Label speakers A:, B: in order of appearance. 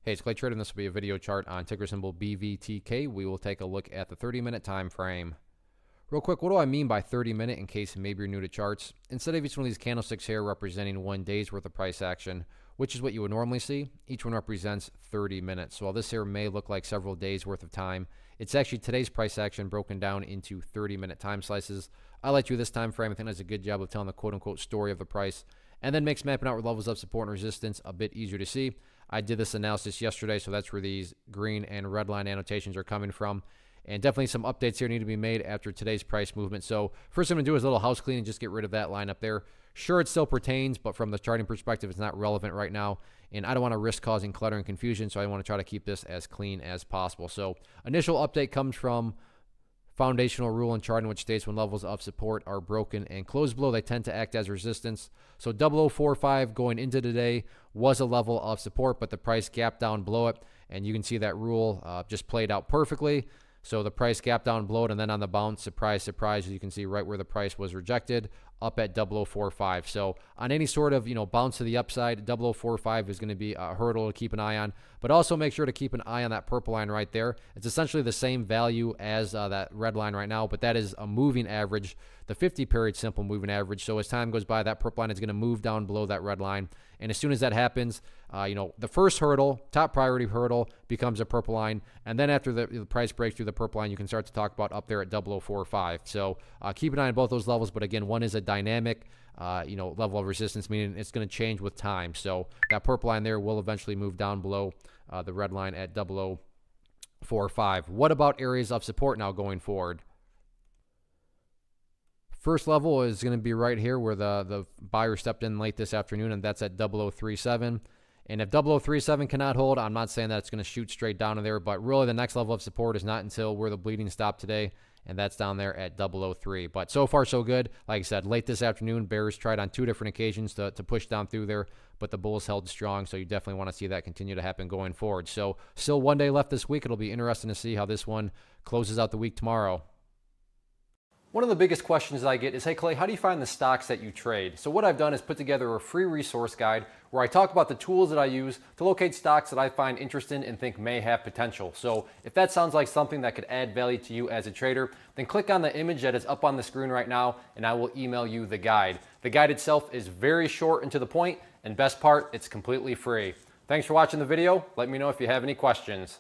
A: Hey, it's Clay Trader, and this will be a video chart on ticker symbol BVTK. We will take a look at the 30-minute time frame. Real quick, what do I mean by 30-minute in case maybe you're new to charts? Instead of each one of these candlesticks here representing 1 day's worth of price action, which is what you would normally see, each one represents 30 minutes. So while this here may look like several days worth of time, it's actually today's price action broken down into 30-minute time slices. I like you this time frame. I think that's a good job of telling the quote-unquote story of the price, and then makes mapping out where levels of support and resistance a bit easier to see. I did this analysis yesterday, so that's where these green and red line annotations are coming from. And definitely some updates here need to be made after today's price movement. So first thing I'm going to do is a little house cleaning, just get rid of that line up there. Sure, it still pertains, but from the charting perspective, it's not relevant right now. And I don't want to risk causing clutter and confusion, so I want to try to keep this as clean as possible. So initial update comes from foundational rule in charting, which states when levels of support are broken and closed below, they tend to act as resistance. So 0045 going into today was a level of support, but the price gapped down below it, and you can see that rule just played out perfectly. So the price gapped down below it, and then on the bounce, surprise, surprise, as you can see right where the price was rejected, up at 0045. So on any sort of bounce to the upside, 0045 is going to be a hurdle to keep an eye on. But also make sure to keep an eye on that purple line right there. It's essentially the same value as that red line right now, but that is a moving average, the 50-period simple moving average. So as time goes by, that purple line is going to move down below that red line. And as soon as that happens, the first hurdle, top priority hurdle, becomes a purple line. And then after the price breaks through the purple line, you can start to talk about up there at 0045. So keep an eye on both those levels. But again, one is a dynamic level of resistance, meaning it's going to change with time. So that purple line there will eventually move down below the red line at 0045. What about areas of support now going forward? First level is going to be right here where the buyer stepped in late this afternoon, and that's at 0037. And if 0037 cannot hold, I'm not saying that it's going to shoot straight down to there, but really the next level of support is not until where the bleeding stopped today, and that's down there at 003. But so far, so good. Like I said, late this afternoon, bears tried on 2 different occasions to push down through there, but the bulls held strong, so you definitely want to see that continue to happen going forward. So still 1 day left this week. It'll be interesting to see how this one closes out the week tomorrow. One of the biggest questions that I get is, hey Clay, how do you find the stocks that you trade? So what I've done is put together a free resource guide where I talk about the tools that I use to locate stocks that I find interesting and think may have potential. So if that sounds like something that could add value to you as a trader, then click on the image that is up on the screen right now and I will email you the guide. The guide itself is very short and to the point, and best part, it's completely free. Thanks for watching the video. Let me know if you have any questions.